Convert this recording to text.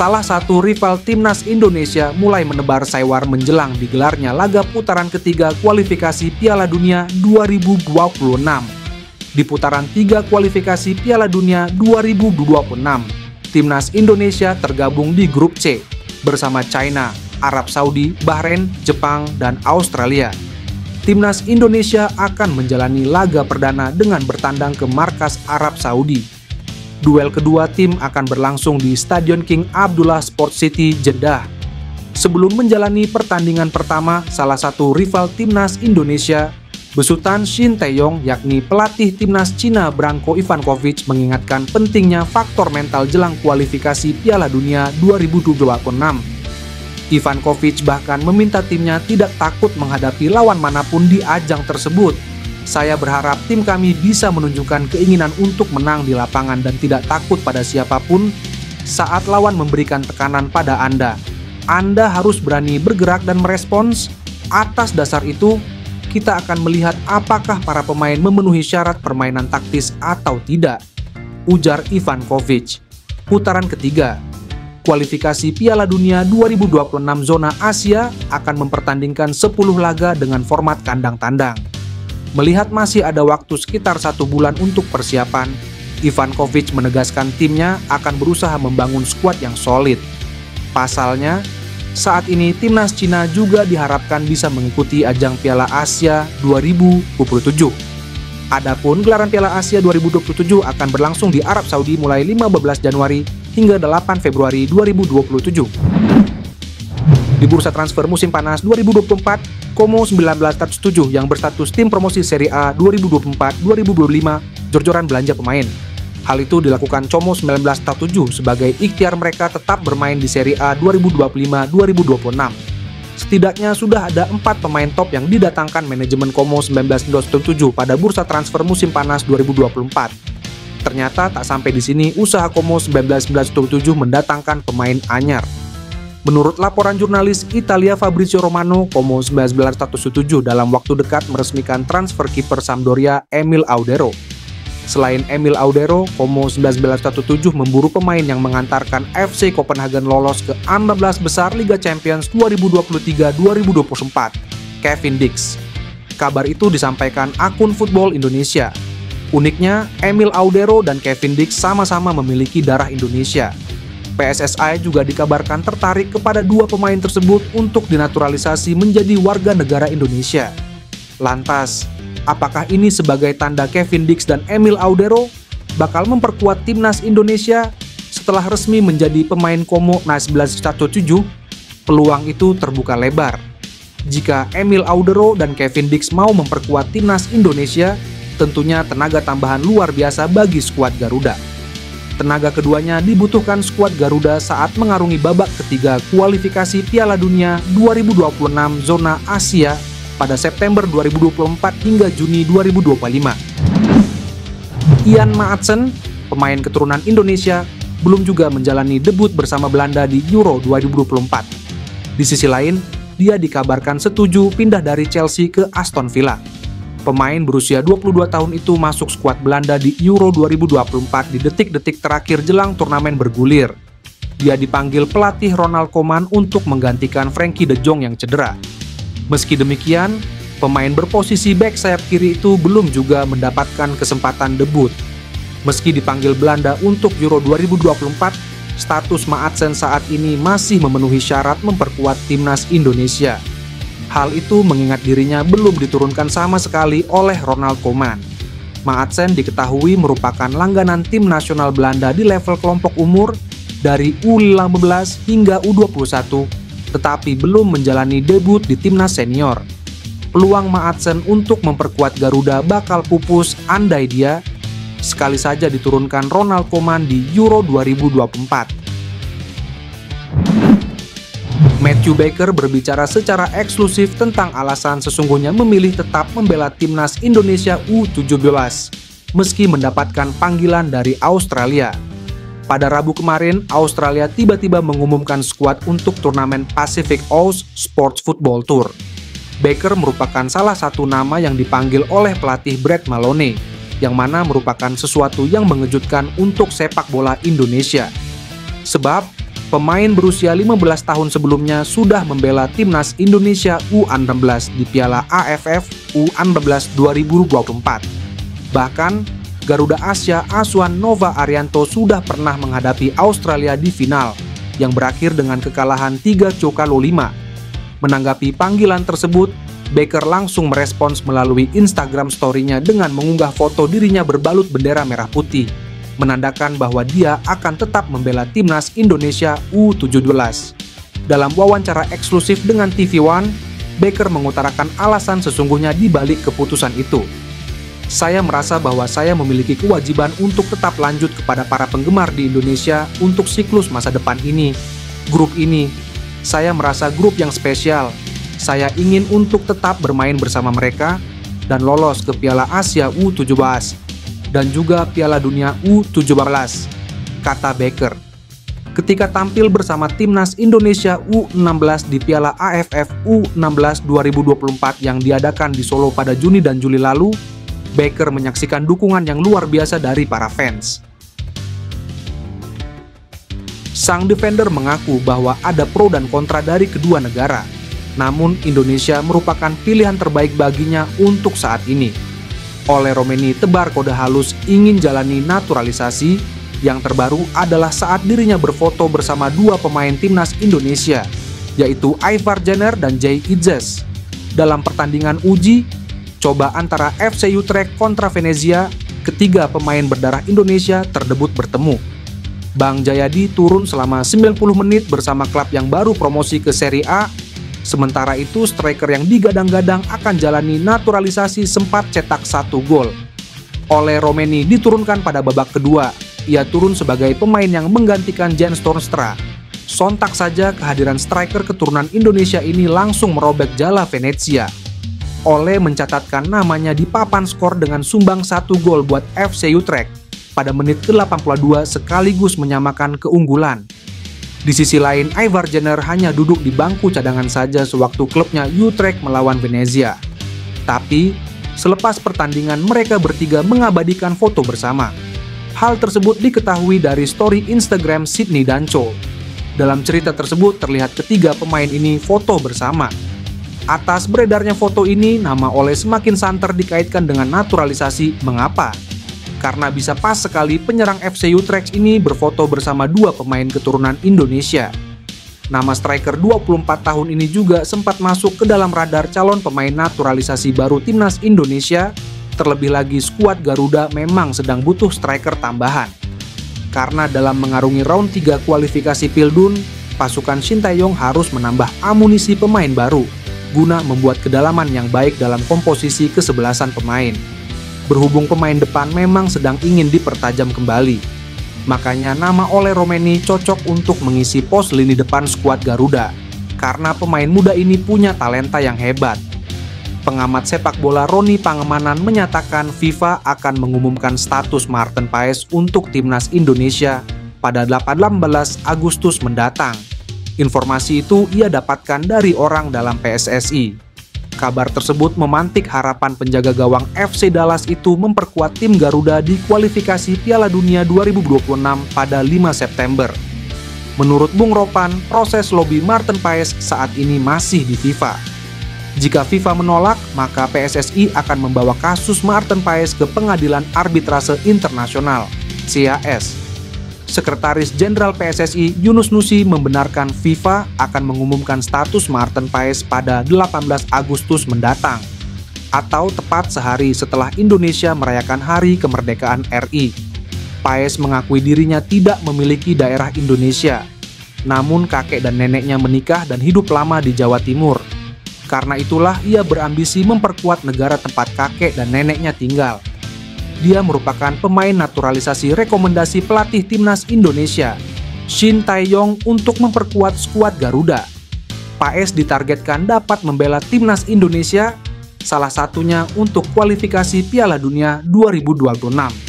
salah satu rival timnas Indonesia mulai menebar saywar menjelang digelarnya laga putaran ketiga kualifikasi Piala Dunia 2026. Di putaran 3 kualifikasi Piala Dunia 2026, timnas Indonesia tergabung di grup C bersama China, Arab Saudi, Bahrain, Jepang, dan Australia. Timnas Indonesia akan menjalani laga perdana dengan bertandang ke markas Arab Saudi. Duel kedua tim akan berlangsung di Stadion King Abdullah Sports City, Jeddah. Sebelum menjalani pertandingan pertama, salah satu rival timnas Indonesia, besutan Shin Tae-yong, yakni pelatih timnas Cina Branko Ivankovic, mengingatkan pentingnya faktor mental jelang kualifikasi Piala Dunia 2026. Ivankovic bahkan meminta timnya tidak takut menghadapi lawan manapun di ajang tersebut. Saya berharap tim kami bisa menunjukkan keinginan untuk menang di lapangan dan tidak takut pada siapapun saat lawan memberikan tekanan pada Anda. Anda harus berani bergerak dan merespons. Atas dasar itu, kita akan melihat apakah para pemain memenuhi syarat permainan taktis atau tidak, ujar Ivankovic. Putaran ketiga kualifikasi Piala Dunia 2026 zona Asia akan mempertandingkan 10 laga dengan format kandang tandang. Melihat masih ada waktu sekitar 1 bulan untuk persiapan, Ivankovic menegaskan timnya akan berusaha membangun skuad yang solid. Pasalnya, saat ini timnas Cina juga diharapkan bisa mengikuti ajang Piala Asia 2027. Adapun gelaran Piala Asia 2027 akan berlangsung di Arab Saudi mulai 15 Januari hingga 8 Februari 2027. Di bursa transfer musim panas 2024, Como 1907 yang berstatus tim promosi Serie A 2024-2025 jor-joran belanja pemain. Hal itu dilakukan Como 1907 sebagai ikhtiar mereka tetap bermain di Serie A 2025-2026. Setidaknya sudah ada 4 pemain top yang didatangkan manajemen Como 1907 pada bursa transfer musim panas 2024. Ternyata tak sampai di sini usaha Como 1907 mendatangkan pemain anyar. Menurut laporan jurnalis Italia Fabrizio Romano, Como 1907 dalam waktu dekat meresmikan transfer kiper Sampdoria Emil Audero. Selain Emil Audero, Como 1907 memburu pemain yang mengantarkan FC Copenhagen lolos ke 16 besar Liga Champions 2023-2024, Kevin Dix. Kabar itu disampaikan akun Football Indonesia. Uniknya, Emil Audero dan Kevin Dix sama-sama memiliki darah Indonesia. PSSI juga dikabarkan tertarik kepada 2 pemain tersebut untuk dinaturalisasi menjadi warga negara Indonesia. Lantas, apakah ini sebagai tanda Kevin Dix dan Emil Audero bakal memperkuat timnas Indonesia setelah resmi menjadi pemain Como 1907? Peluang itu terbuka lebar. Jika Emil Audero dan Kevin Dix mau memperkuat timnas Indonesia, tentunya tenaga tambahan luar biasa bagi skuad Garuda. Tenaga keduanya dibutuhkan skuad Garuda saat mengarungi babak ketiga kualifikasi Piala Dunia 2026 zona Asia pada September 2024 hingga Juni 2025. Ian Maatsen, pemain keturunan Indonesia, belum juga menjalani debut bersama Belanda di Euro 2024. Di sisi lain, dia dikabarkan setuju pindah dari Chelsea ke Aston Villa. Pemain berusia 22 tahun itu masuk skuad Belanda di Euro 2024 di detik-detik terakhir jelang turnamen bergulir. Dia dipanggil pelatih Ronald Koeman untuk menggantikan Frenkie de Jong yang cedera. Meski demikian, pemain berposisi bek sayap kiri itu belum juga mendapatkan kesempatan debut. Meski dipanggil Belanda untuk Euro 2024, status Maatsen saat ini masih memenuhi syarat memperkuat timnas Indonesia. Hal itu mengingat dirinya belum diturunkan sama sekali oleh Ronald Koeman. Maatsen diketahui merupakan langganan tim nasional Belanda di level kelompok umur dari U15 hingga U21, tetapi belum menjalani debut di timnas senior. Peluang Maatsen untuk memperkuat Garuda bakal pupus andai dia sekali saja diturunkan Ronald Koeman di Euro 2024. Matthew Baker berbicara secara eksklusif tentang alasan sesungguhnya memilih tetap membela timnas Indonesia U17 meski mendapatkan panggilan dari Australia. Pada Rabu kemarin, Australia tiba-tiba mengumumkan skuad untuk turnamen Pacific Oaks Sports Football Tour. Baker merupakan salah satu nama yang dipanggil oleh pelatih Brad Maloney, yang mana merupakan sesuatu yang mengejutkan untuk sepak bola Indonesia. Sebab, Pemain berusia 15 tahun sebelumnya sudah membela timnas Indonesia U16 di Piala AFF U16 2024. Bahkan, Garuda Asia asuhan Nova Arianto sudah pernah menghadapi Australia di final, yang berakhir dengan kekalahan 3-5. Menanggapi panggilan tersebut, Baker langsung merespons melalui Instagram story-nya dengan mengunggah foto dirinya berbalut bendera merah putih, menandakan bahwa dia akan tetap membela timnas Indonesia U17. Dalam wawancara eksklusif dengan TV One, Baker mengutarakan alasan sesungguhnya di balik keputusan itu. Saya merasa bahwa saya memiliki kewajiban untuk tetap lanjut kepada para penggemar di Indonesia untuk siklus masa depan ini. Grup ini, saya merasa grup yang spesial. Saya ingin untuk tetap bermain bersama mereka dan lolos ke Piala Asia U17 dan juga Piala Dunia U17, kata Baker. Ketika tampil bersama timnas Indonesia U16 di Piala AFF U16 2024 yang diadakan di Solo pada Juni dan Juli lalu, Baker menyaksikan dukungan yang luar biasa dari para fans. Sang defender mengaku bahwa ada pro dan kontra dari kedua negara, namun Indonesia merupakan pilihan terbaik baginya untuk saat ini. Ole Romeni tebar kode halus ingin jalani naturalisasi. Yang terbaru adalah saat dirinya berfoto bersama dua pemain timnas Indonesia, yaitu Aivar Jenner dan Jay Itzes. Dalam pertandingan uji coba antara FC Utrecht kontra Venezia, ketiga pemain berdarah Indonesia terdebut bertemu. Bang Jayadi turun selama 90 menit bersama klub yang baru promosi ke Serie A. Sementara itu, striker yang digadang-gadang akan jalani naturalisasi sempat cetak 1 gol. Ole Romeni diturunkan pada babak kedua. Ia turun sebagai pemain yang menggantikan Jens Toornstra. Sontak saja kehadiran striker keturunan Indonesia ini langsung merobek jala Venezia. Ole mencatatkan namanya di papan skor dengan sumbang 1 gol buat FC Utrecht pada menit ke-82 sekaligus menyamakan keunggulan. Di sisi lain, Aivar Jenner hanya duduk di bangku cadangan saja sewaktu klubnya Utrecht melawan Venezia. Tapi, selepas pertandingan mereka bertiga mengabadikan foto bersama. Hal tersebut diketahui dari story Instagram Sydney Danco. Dalam cerita tersebut terlihat ketiga pemain ini foto bersama. Atas beredarnya foto ini, nama Ole semakin santer dikaitkan dengan naturalisasi. Mengapa? Karena bisa pas sekali penyerang FC Utrecht ini berfoto bersama dua pemain keturunan Indonesia. Nama striker 24 tahun ini juga sempat masuk ke dalam radar calon pemain naturalisasi baru timnas Indonesia. Terlebih lagi skuad Garuda memang sedang butuh striker tambahan. Karena dalam mengarungi round 3 kualifikasi Pildun, pasukan Sintayong harus menambah amunisi pemain baru guna membuat kedalaman yang baik dalam komposisi kesebelasan pemain. Berhubung pemain depan memang sedang ingin dipertajam kembali, makanya nama Ole Romeni cocok untuk mengisi pos lini depan skuad Garuda, karena pemain muda ini punya talenta yang hebat. Pengamat sepak bola Roni Pangemanan menyatakan FIFA akan mengumumkan status Maarten Paes untuk timnas Indonesia pada 18 Agustus mendatang. Informasi itu ia dapatkan dari orang dalam PSSI. Kabar tersebut memantik harapan penjaga gawang FC Dallas itu memperkuat tim Garuda di kualifikasi Piala Dunia 2026 pada 5 September. Menurut Bung Ropan, proses lobi Maarten Paes saat ini masih di FIFA. Jika FIFA menolak, maka PSSI akan membawa kasus Maarten Paes ke Pengadilan Arbitrase Internasional, CAS. Sekretaris Jenderal PSSI Yunus Nusi membenarkan FIFA akan mengumumkan status Maarten Paes pada 18 Agustus mendatang, atau tepat sehari setelah Indonesia merayakan Hari Kemerdekaan RI. Paes mengakui dirinya tidak memiliki daerah Indonesia, namun kakek dan neneknya menikah dan hidup lama di Jawa Timur. Karena itulah ia berambisi memperkuat negara tempat kakek dan neneknya tinggal. Dia merupakan pemain naturalisasi rekomendasi pelatih timnas Indonesia, Shin Tae-yong, untuk memperkuat skuad Garuda. Paes ditargetkan dapat membela timnas Indonesia, salah satunya untuk kualifikasi Piala Dunia 2026.